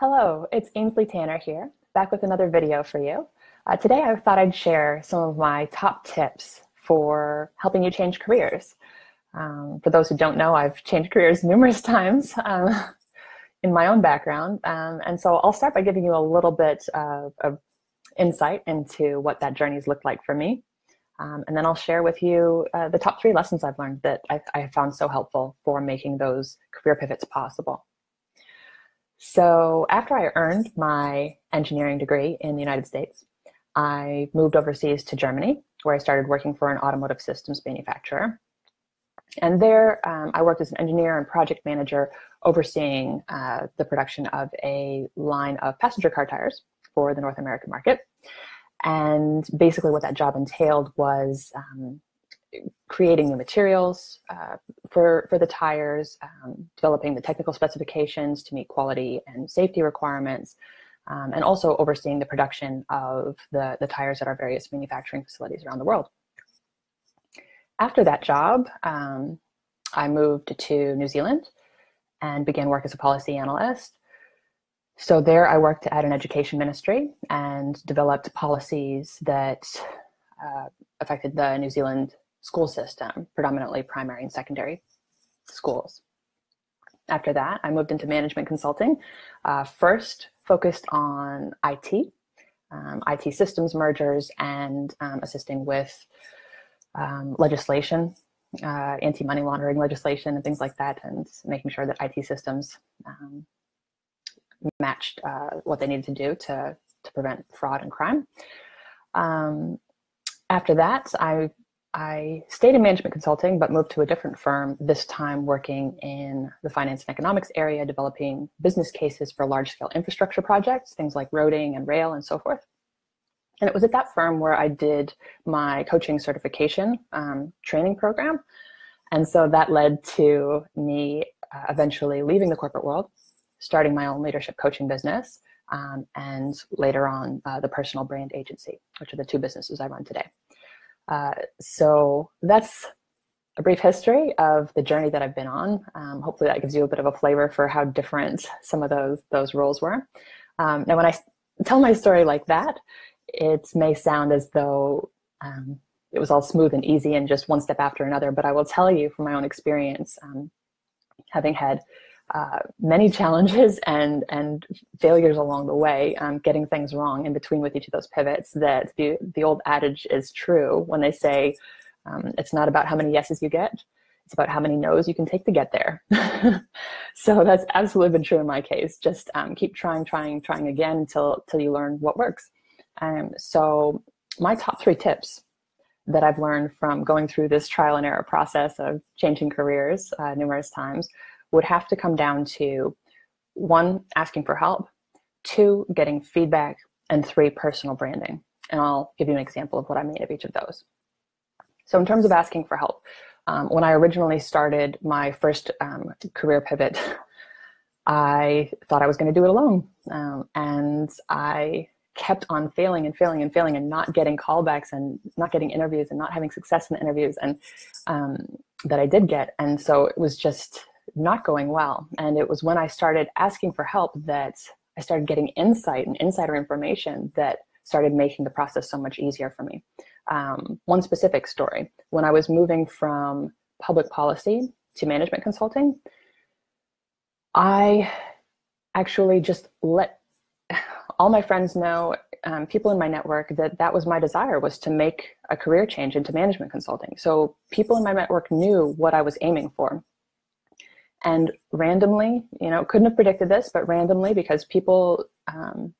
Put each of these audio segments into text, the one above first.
Hello, it's Aenslee Tanner here, back with another video for you. Today I thought I'd share some of my top tips for helping you change careers. For those who don't know, I've changed careers numerous times in my own background. And so I'll start by giving you a little bit of insight into what that journey's looked like for me. And then I'll share with you the top 3 lessons I've learned that I have found so helpful for making those career pivots possible. So after I earned my engineering degree in the United States, I moved overseas to Germany, where I started working for an automotive systems manufacturer. And there I worked as an engineer and project manager overseeing the production of a line of passenger car tires for the North American market. And basically what that job entailed was creating new materials for the tires, developing the technical specifications to meet quality and safety requirements, and also overseeing the production of the tires at our various manufacturing facilities around the world. After that job, I moved to New Zealand and began work as a policy analyst. So there I worked at an education ministry and developed policies that affected the New Zealand school system, predominantly primary and secondary schools. After that, I moved into management consulting, first focused on IT systems mergers, and assisting with legislation, anti-money laundering legislation and things like that, and making sure that IT systems matched what they needed to do to prevent fraud and crime. After that, I stayed in management consulting, but moved to a different firm, this time working in the finance and economics area, developing business cases for large-scale infrastructure projects, things like roading and rail and so forth. And it was at that firm where I did my coaching certification training program. And so that led to me eventually leaving the corporate world, starting my own leadership coaching business, and later on the personal brand agency, which are the 2 businesses I run today. So that's a brief history of the journey that I've been on. Hopefully that gives you a bit of a flavor for how different some of those roles were. Now, when I tell my story like that, it may sound as though it was all smooth and easy and just one step after another, but I will tell you from my own experience, having had many challenges and failures along the way, getting things wrong in between with each of those pivots, that the old adage is true when they say it's not about how many yeses you get, it's about how many no's you can take to get there. So that's absolutely been true in my case. Just keep trying again until you learn what works. So my top 3 tips that I've learned from going through this trial and error process of changing careers numerous times would have to come down to 1, asking for help, 2, getting feedback, and 3, personal branding. And I'll give you an example of what I mean of each of those. So in terms of asking for help, when I originally started my first career pivot, I thought I was going to do it alone. And I kept on failing and not getting callbacks and not getting interviews and not having success in the interviews and that I did get. And so it was just not going well. And it was when I started asking for help that I started getting insight and insider information that started making the process so much easier for me. One specific story, when I was moving from public policy to management consulting, I actually just let all my friends know, people in my network, that was my desire, was to make a career change into management consulting. So people in my network knew what I was aiming for. And randomly, couldn't have predicted this, but randomly, because people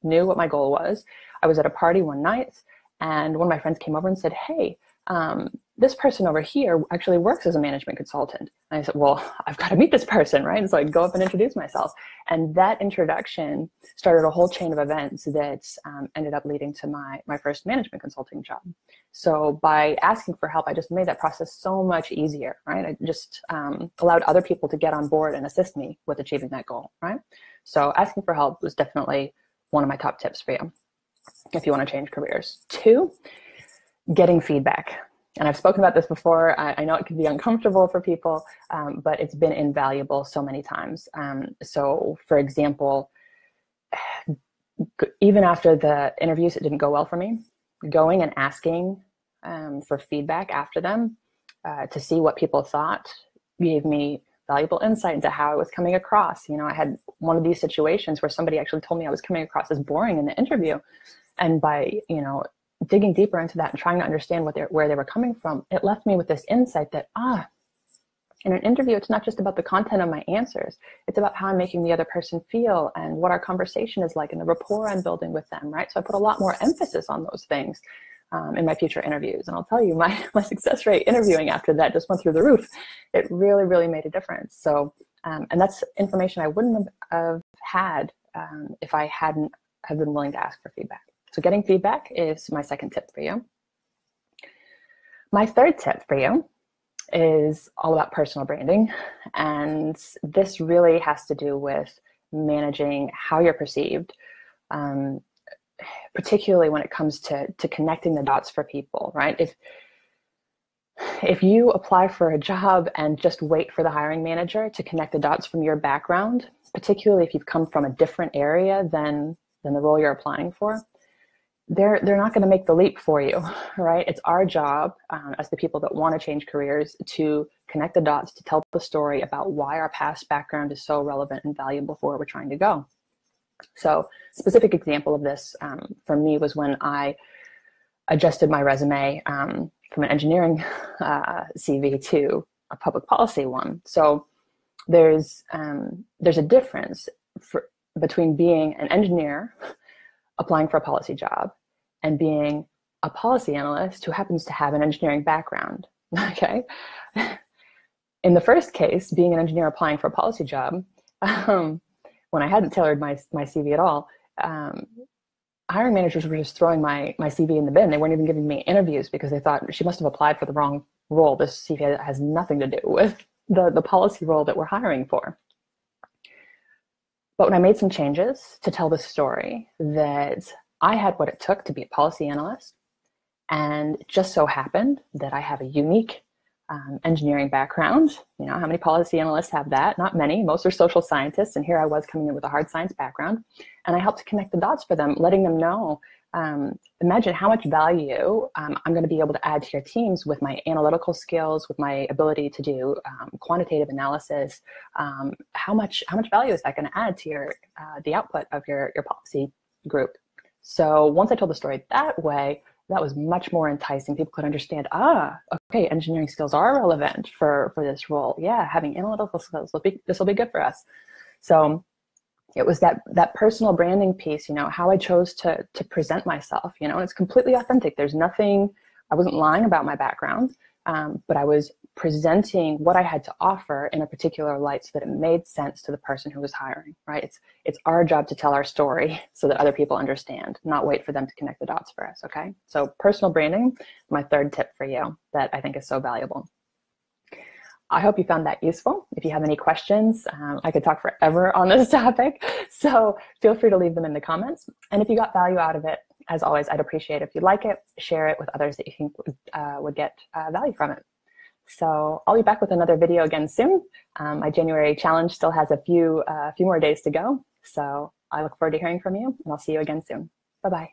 knew what my goal was, I was at a party one night and one of my friends came over and said, "Hey, this person over here actually works as a management consultant." And I said, "Well, I've got to meet this person," right? And so I'd go up and introduce myself. And that introduction started a whole chain of events that ended up leading to my first management consulting job. So by asking for help, I just made that process so much easier, right? I just allowed other people to get on board and assist me with achieving that goal, right? So asking for help was definitely one of my top tips for you if you want to change careers. 2, getting feedback. And I've spoken about this before. I know it can be uncomfortable for people, but it's been invaluable so many times. So for example, even after the interviews, it didn't go well for me. Going and asking for feedback after them to see what people thought gave me valuable insight into how I was coming across. You know, I had one of these situations where somebody actually told me I was coming across as boring in the interview. And by, you know, digging deeper into that and trying to understand where they were coming from, it left me with this insight that, in an interview, it's not just about the content of my answers. It's about how I'm making the other person feel and what our conversation is like and the rapport I'm building with them, right? So I put a lot more emphasis on those things in my future interviews. And I'll tell you, my success rate interviewing after that just went through the roof. It really, really made a difference. So, and that's information I wouldn't have had if I hadn't have been willing to ask for feedback. So getting feedback is my second tip for you. My third tip for you is all about personal branding. And this really has to do with managing how you're perceived, particularly when it comes to connecting the dots for people, right? If you apply for a job and just wait for the hiring manager to connect the dots from your background, particularly if you've come from a different area than the role you're applying for, they're not going to make the leap for you, right? It's our job as the people that want to change careers to connect the dots, to tell the story about why our past background is so relevant and valuable for where we're trying to go. So specific example of this for me was when I adjusted my resume from an engineering CV to a public policy one. So there's a difference between being an engineer applying for a policy job and being a policy analyst who happens to have an engineering background, okay? In the first case, being an engineer applying for a policy job, when I hadn't tailored my CV at all, hiring managers were just throwing my CV in the bin. They weren't even giving me interviews because they thought she must have applied for the wrong role. This CV has nothing to do with the policy role that we're hiring for. But when I made some changes to tell the story that I had what it took to be a policy analyst, and it just so happened that I have a unique engineering background. You know, how many policy analysts have that? Not many. Most are social scientists, and here I was coming in with a hard science background, and I helped to connect the dots for them, letting them know, imagine how much value I'm going to be able to add to your teams with my analytical skills, with my ability to do quantitative analysis. How much value is that going to add to your the output of your policy group? So once I told the story that way, that was much more enticing. People could understand, okay, engineering skills are relevant for this role. Yeah, having analytical skills, this will be good for us. So it was that personal branding piece, you know, how I chose to present myself, you know, and it's completely authentic. There's nothing, I wasn't lying about my background, but I was presenting what I had to offer in a particular light so that it made sense to the person who was hiring, right? It's our job to tell our story so that other people understand, not wait for them to connect the dots for us, okay? So personal branding, my third tip for you that I think is so valuable. I hope you found that useful. If you have any questions, I could talk forever on this topic, so feel free to leave them in the comments. And if you got value out of it, as always, I'd appreciate it if you like it, share it with others that you think would get value from it. So I'll be back with another video again soon. My January challenge still has a few more days to go, so I look forward to hearing from you, and I'll see you again soon. Bye-bye.